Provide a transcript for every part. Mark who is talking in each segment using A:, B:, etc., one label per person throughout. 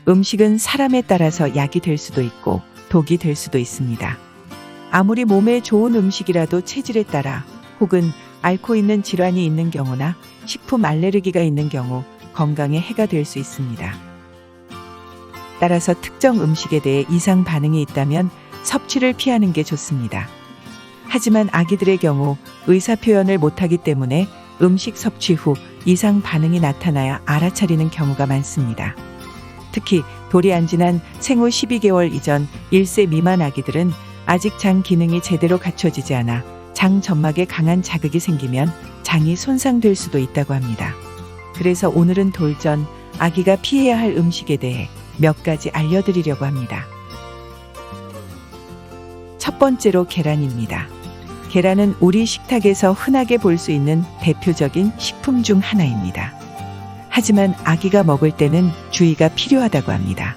A: 음식은 사람에 따라서 약이 될 수도 있고 독이 될 수도 있습니다. 아무리 몸에 좋은 음식이라도 체질에 따라 혹은 앓고 있는 질환이 있는 경우나 식품 알레르기가 있는 경우 건강에 해가 될 수 있습니다. 따라서 특정 음식에 대해 이상 반응이 있다면 섭취를 피하는 게 좋습니다. 하지만 아기들의 경우 의사 표현을 못하기 때문에 음식 섭취 후 이상 반응이 나타나야 알아차리는 경우가 많습니다. 특히 돌이 안 지난 생후 12개월 이전 1세 미만 아기들은 아직 장 기능이 제대로 갖춰지지 않아 장 점막에 강한 자극이 생기면 장이 손상될 수도 있다고 합니다. 그래서 오늘은 돌 전 아기가 피해야 할 음식에 대해 몇 가지 알려드리려고 합니다. 첫 번째로 계란입니다. 계란은 우리 식탁에서 흔하게 볼 수 있는 대표적인 식품 중 하나입니다. 하지만 아기가 먹을 때는 주의가 필요하다고 합니다.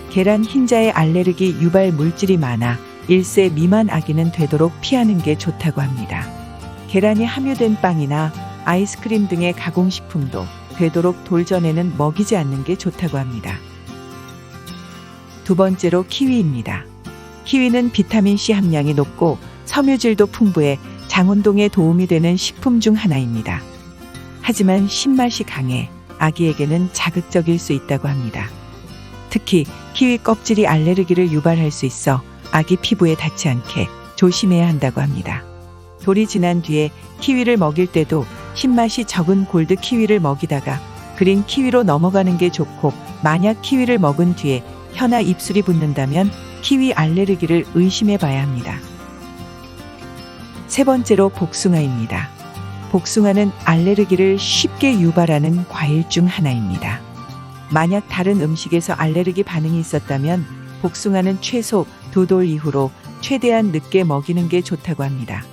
A: 계란 흰자에 알레르기 유발 물질이 많아 1세 미만 아기는 되도록 피하는 게 좋다고 합니다. 계란이 함유된 빵이나 아이스크림 등의 가공식품도 되도록 돌 전에는 먹이지 않는 게 좋다고 합니다. 두 번째로 키위입니다. 키위는 비타민C 함량이 높고 섬유질도 풍부해 장 운동에 도움이 되는 식품 중 하나입니다. 하지만 신맛이 강해 아기에게는 자극적일 수 있다고 합니다. 특히 키위 껍질이 알레르기를 유발할 수 있어 아기 피부에 닿지 않게 조심해야 한다고 합니다. 돌이 지난 뒤에 키위를 먹일 때도 신맛이 적은 골드 키위를 먹이다가 그린 키위로 넘어가는 게 좋고, 만약 키위를 먹은 뒤에 혀나 입술이 붓는다면 키위 알레르기를 의심해 봐야 합니다. 세 번째로 복숭아입니다. 복숭아는 알레르기를 쉽게 유발하는 과일 중 하나입니다. 만약 다른 음식에서 알레르기 반응이 있었다면 복숭아는 최소 2돌 이후로 최대한 늦게 먹이는 게 좋다고 합니다.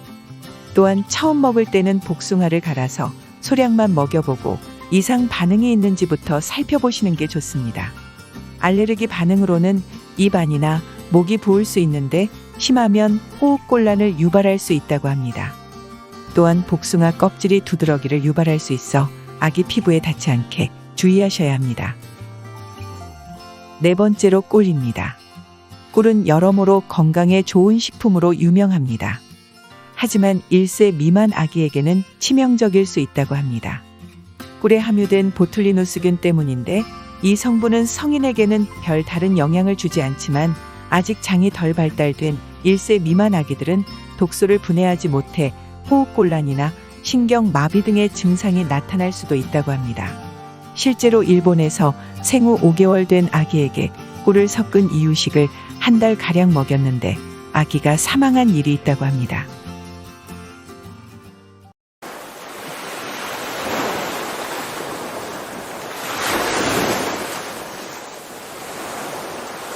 A: 또한 처음 먹을 때는 복숭아를 갈아서 소량만 먹여보고 이상 반응이 있는지부터 살펴보시는 게 좋습니다. 알레르기 반응으로는 입 안이나 목이 부을 수 있는데 심하면 호흡곤란을 유발할 수 있다고 합니다. 또한 복숭아 껍질이 두드러기를 유발할 수 있어 아기 피부에 닿지 않게 주의하셔야 합니다. 네 번째로 꿀입니다. 꿀은 여러모로 건강에 좋은 식품으로 유명합니다. 하지만 1세 미만 아기에게는 치명적일 수 있다고 합니다. 꿀에 함유된 보툴리누스균 때문인데, 이 성분은 성인에게는 별 다른 영향을 주지 않지만 아직 장이 덜 발달된 1세 미만 아기들은 독소를 분해하지 못해 호흡곤란이나 신경마비 등의 증상이 나타날 수도 있다고 합니다. 실제로 일본에서 생후 5개월 된 아기에게 꿀을 섞은 이유식을 한 달가량 먹였는데 아기가 사망한 일이 있다고 합니다.